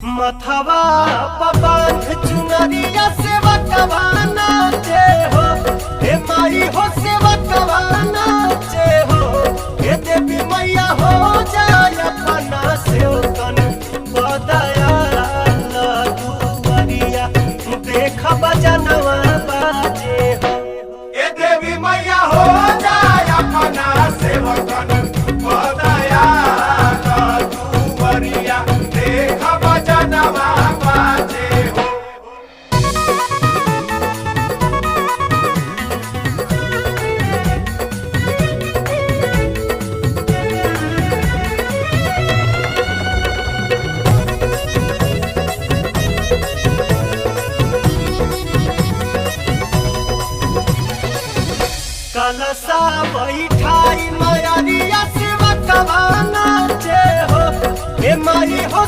मथवा पबांध चुनरिया सेवा कवाना चे हो, हे माई हो सेवा कवाना चे हो, हे देवी मैया हो जाय अपना सेवकन बदया दुआरिया देख बजनवा बाजे हो। हे देवी मैया हो जाय अपना सेवकन बदया दुआरिया देख बजनवा बाजे हो। कलसा बैठाई मायरिया सेवा कवाना चे हो, हे माई हो